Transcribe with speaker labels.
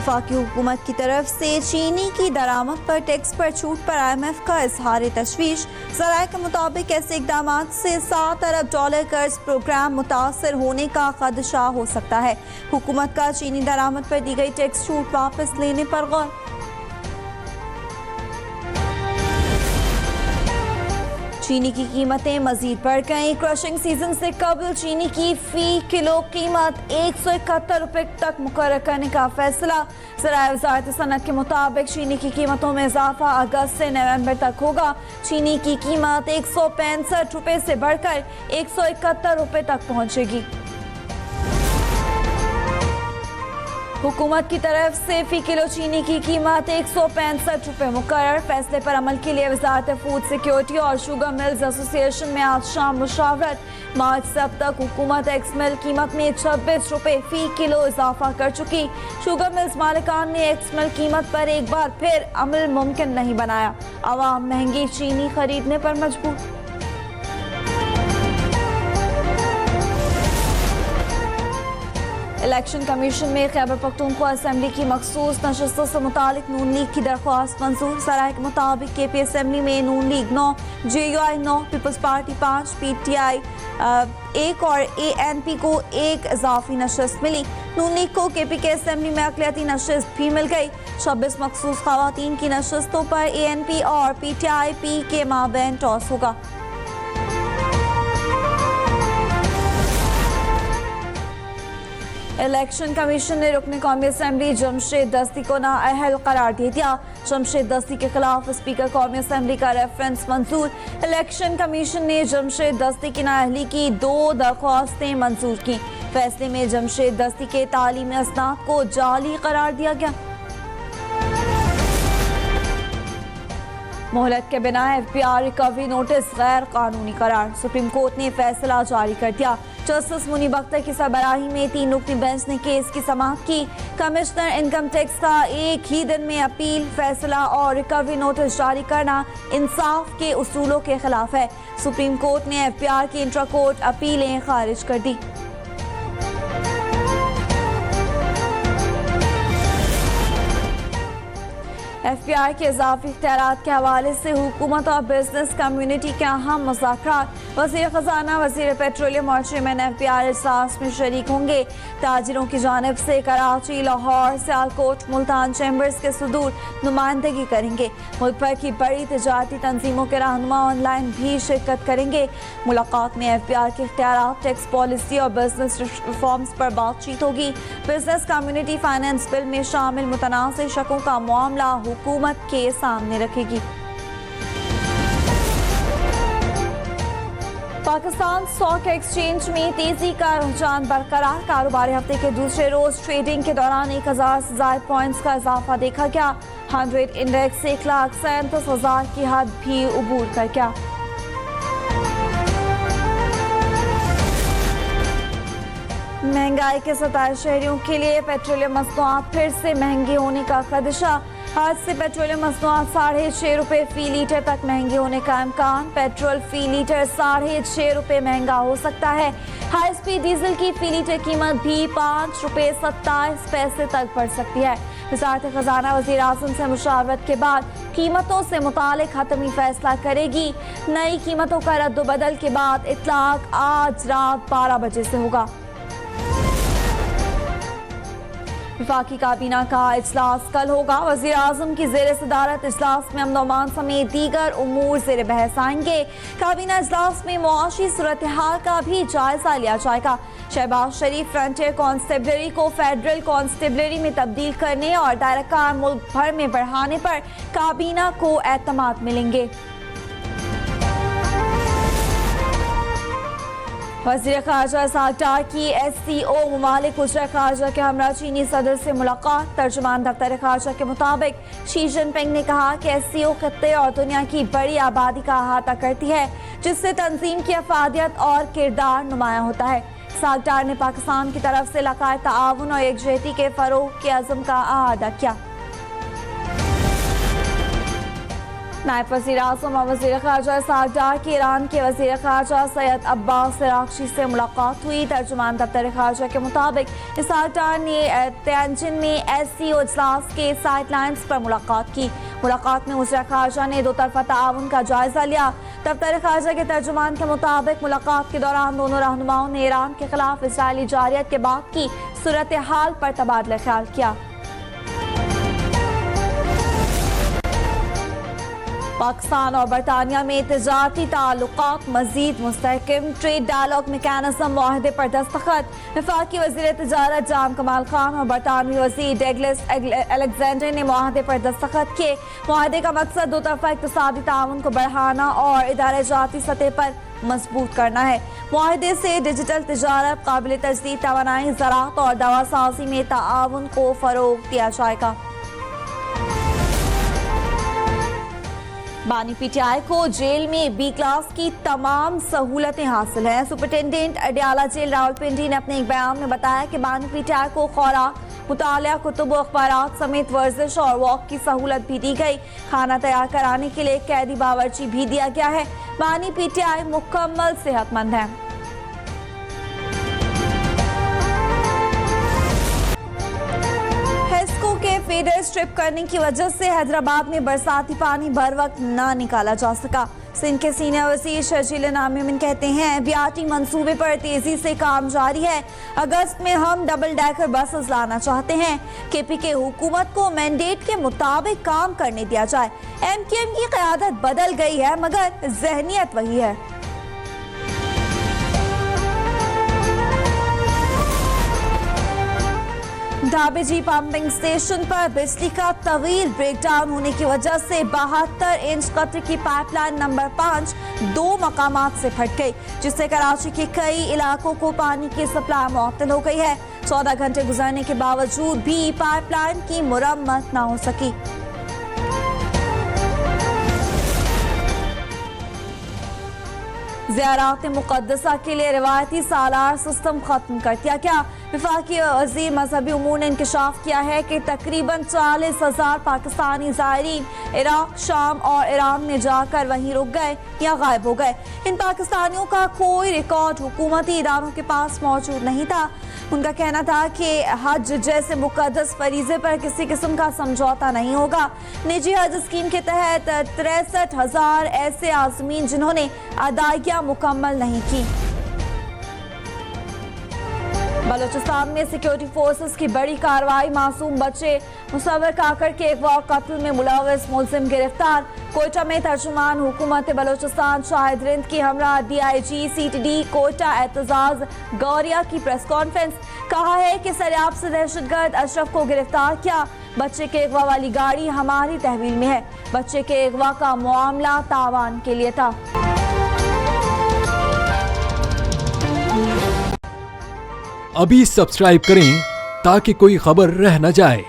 Speaker 1: वफाकी हुकूमत की तरफ से चीनी की दरामद पर टैक्स पर छूट पर IMF का इजहार तशवीश। ज़राए के मुताबिक ऐसे इकदाम से $7 अरब कर्ज प्रोग्राम मुतासर होने का खदशा हो सकता है। हुकूमत का चीनी दरामद पर दी गई टैक्स छूट वापस लेने पर गौर। चीनी की कीमतें मजीद बढ़ गई। क्रशिंग सीजन से कबल चीनी की फी किलो कीमत 171 रुपए तक मुकर्रर करने का फैसला। ज़राए वज़ारत सनअत के मुताबिक चीनी की कीमतों में इजाफा अगस्त से नवंबर तक होगा। चीनी की कीमत 165 रुपए से बढ़कर 171 रुपए तक पहुंचेगी। हुकूमत की तरफ से फी किलो चीनी की कीमत 165 रुपए मुकर्रर। फैसले पर अमल के लिए वजारत फूड सिक्योरिटी और शुगर मिल्स एसोसिएशन में आज शाम मुशावरत। मार्च से अब तक हुकूमत एक्स मिल कीमत में 26 रुपए फी किलो इजाफा कर चुकी। शुगर मिल्स मालिकान ने एक्स मिल कीमत पर एक बार फिर अमल मुमकिन नहीं बनाया। आवाम महंगी चीनी खरीदने पर मजबूर। इलेक्शन कमीशन में खैबर पख्तूनख्वा असेंबली की मखसूस नशस्तों से मुतालिक नून लीग की दरख्वास्त मंजूर। ज़राए के मुताबिक KP असेंबली में Noon league 9, JUI 9, peoples party 5, PTI 1 और ANP को 1 इजाफी नशस्त मिली। नून लीग को KP के असेंबली में अक़लियती नशस्त भी मिल गई। 26 मखसूस खवातीन की नशस्तों पर ANP और PTIP के माबैन टॉस होगा। इलेक्शन कमीशन ने रुकन कौमी असेंबली जमशेद दस्ती को नाअहल करार दे दिया। जमशेद दस्ती के खिलाफ स्पीकर कौमी असेंबली का रेफरेंस मंजूर। इलेक्शन कमीशन ने जमशेद दस्ती की नाअहली की 2 दरख्वास्तें मंजूर की। फैसले में जमशेद दस्ती के तालीमी असनाद को जाली करार दिया गया। मोहलत के बिना FBI रिकवरी नोटिस गैर कानूनी करार। सुप्रीम कोर्ट ने फैसला जारी कर दिया। जस्टिस मुनीब अख्तर की सरबराही में 3 रुकनी बेंच ने केस की समाअत की। कमिश्नर इनकम टैक्स का एक ही दिन में अपील, फैसला और रिकवरी नोटिस जारी करना इंसाफ के उसूलों के खिलाफ है। सुप्रीम कोर्ट ने FBI की इंट्रा कोर्ट अपीलें खारिज कर दी। FBI के इजाफी इख्तियारात के हवाले से हुकूमत और बिजनेस कम्युनिटी के अहम मुज़ाकरात। वज़ीर ख़जाना, वज़ीर पेट्रोलियम और चेयरमैन FBI इजलास में शरीक होंगे। ताजिरों की जानिब से कराची, लाहौर, सियालकोट, मुल्तान चैम्बर्स के सुदूर नुमाइंदगी करेंगे। मुल्क भर की बड़ी तिजारती तंजीमों के रहनुमा ऑनलाइन भी शिरकत करेंगे। मुलाकात में FBI के इख्तियारात, टैक्स पॉलिसी और बिजनेस रिफॉर्म्स पर बातचीत होगी। बिजनेस कम्युनिटी फाइनेंस बिल में शामिल मुतनाज़ शकों का मामला हुकूमत के सामने रखेगी। पाकिस्तान स्टॉक एक्सचेंज में तेजी का रुझान बरकरार। कारोबारी हफ्ते के दूसरे रोज ट्रेडिंग के दौरान 1000 से ज्यादा पॉइंट्स का इजाफा देखा गया। 100 इंडेक्स 1,37,000 की हद भी उबूर कर गया। महंगाई के 27 शहरियों के लिए पेट्रोलियम मसनूआत फिर से महंगे होने का खदशा। आज से पेट्रोलियम मसनूआत 6.5 रुपए फी लीटर तक महंगे होने का इम्कान। पेट्रोल फी लीटर 6.5 रुपए महंगा हो सकता है। हाई स्पीड डीजल की फी लीटर कीमत भी 5 रुपए 27 पैसे तक बढ़ सकती है। वज़ारत ख़जाना वज़ीर आज़म से मुशावरत के बाद कीमतों से मुतालिक हतमी फैसला करेगी। नई कीमतों का रद्दबदल के बाद इतलाक आज रात 12 बजे से होगा। वफाकी काबीना का इजलास कल होगा। वज़ीर आज़म की ज़ेर सदारत इजलास में अमन-ओ-अमान समेत दीगर उमूर ज़ेर बहस आएंगे। काबीना इजलास में मुआशी सूरत हाल का भी जायजा लिया जाएगा। शहबाज शरीफ फ्रंटियर कॉन्स्टेबलरी को फेडरल कॉन्स्टेबलरी में तब्दील करने और दायरा कार मुल्क भर में बढ़ाने पर काबीना को एतमाद मिलेंगे। वज़ीर ख़ारजा इसहाक़ डार की SCO ममालिक उजरा ख़ारजा के हमरा चीनी सदर से मुलाकात। तर्जुमान दफ्तर ख़ारजा के मुताबिक शी जिनपिंग ने कहा कि SCO खत्ते और दुनिया की बड़ी आबादी का अहाता करती है, जिससे तंजीम की अफादियत और किरदार नुमाया होता है। इसहाक़ डार ने पाकिस्तान की तरफ से लकाए ताआवुन और एकजहती के फ़रोग़ के अज़्म का अहाता किया। नायब वज़ीर आज़म और वज़ीर ख़ारजा इसहाक़ डार की ईरान के वज़ीर ख़ारजा सैयद अब्बास अराग़ची से मुलाकात हुई। तर्जुमान दफ्तर ख़ारजा के मुताबिक इसहाक़ डार ने तियानजिन में SCO इजलास के साइडलाइंस पर मुलाकात की। मुलाकात में वज़ीर ख़ारजा ने दो तरफ़ा ताउन का जायज़ा लिया। दफ्तर ख़ारजा के तर्जुमान के मुताबिक मुलाकात के दौरान दोनों रहनुमाओं ने ईरान के खिलाफ इजरायली जारियत के बाद की सूरत हाल पर तबादला ख्याल किया। पाकिस्तान और बरतानिया में तिजारती ताल्लुकात मजीद मुस्तहकम, ट्रेड डायलॉग मैकेनिज्म मुआहदे पर दस्तखत। वफाकी वज़ीर तिजारत जाम कमाल खान और बरतानवी वज़ीर डगलस अलेक्जेंडर ने मुआहदे पर दस्तखत किए। मुआहदे का मकसद दो तरफा इक़्तिसादी ताउन को बढ़ाना और इदारे जाती सतह पर मजबूत करना है। मुआहदे से डिजिटल तिजारत, काबिल तजदीद तवानाई, ज़राअत और दवा साजी में ताउन को फ़रोग़ दिया जाएगा। बानी PTI को जेल में B क्लास की तमाम सहूलतें हासिल हैं। सुपरिटेंडेंट अडियाला जेल रावलपिंडी ने अपने एक बयान में बताया कि बानी PTI को खुराक, मुतालिया, कुतुब, अखबारात समेत वर्जिश और वॉक की सहूलत भी दी गई। खाना तैयार कराने के लिए कैदी बावर्ची भी दिया गया है। बानी PTI मुकम्मल सेहतमंद है। के फेडर स्ट्रिप करने की वजह से हैदराबाद में बरसाती पानी बर वक्त ना निकाला जा सका। सिंध के सीनियर वज़ीर शर्जील नामिन कहते हैं BRT मंसूबे पर तेजी से काम जारी है। अगस्त में हम डबल डेकर बसेस लाना चाहते हैं। KPK हुकूमत को मैंडेट के मुताबिक काम करने दिया जाए। MQM की क़यादत बदल गई है मगर जहनियत वही है। ढाबे जी पंपिंग स्टेशन पर बिजली का तवील ब्रेकडाउन होने की वजह से 72 इंच कतर की पाइपलाइन नंबर 5 दो मकामात से फट गई, जिससे कराची के कई इलाकों को पानी की सप्लाई मुअत्तल हो गई है। 14 घंटे गुजरने के बावजूद भी पाइपलाइन की मुरम्मत न हो सकी। ज़ियारात मुक़द्दसा के लिए रिवायती सालार सिस्टम खत्म कर दिया गया। वफाकी वज़ीर मजहबी उमूर ने इंकशाफ किया है कि तकरीबन 40,000 पाकिस्तानी ज़ायरीन इराक, शाम और ईरान में जाकर वहीं रुक गए या गायब हो गए। इन पाकिस्तानियों का कोई रिकॉर्ड हुकूमती इदारों के पास मौजूद नहीं था। उनका कहना था कि हज जैसे मुक़द्दस फरीज़े पर किसी किस्म का समझौता नहीं होगा। निजी हज स्कीम के तहत 63,000 ऐसे आज़मीन जिन्होंने अदायगियाँ मुकम्मल नहीं की। बलूचिस्तान में सिक्योरिटी फोर्सेस की बड़ी कार्रवाई, मासूम बच्चे मुसव्वर काकर के अगवा और कत्ल में मुलव्वस मुलजिम गिरफ्तार। कोयटा में तर्जुमान हुकूमत बलूचिस्तान शाहिद रिंद की हमरा DIG CTD कोयटा एतजाज गौरिया की प्रेस कॉन्फ्रेंस। कहा है कि सरियाब से दहशतगर्द अशरफ को गिरफ्तार किया। बच्चे के अगवा वाली गाड़ी हमारी तहवील में है। बच्चे के अगवा का मामला तावान के लिए था।
Speaker 2: अभी सब्सक्राइब करें ताकि कोई खबर रह न जाए।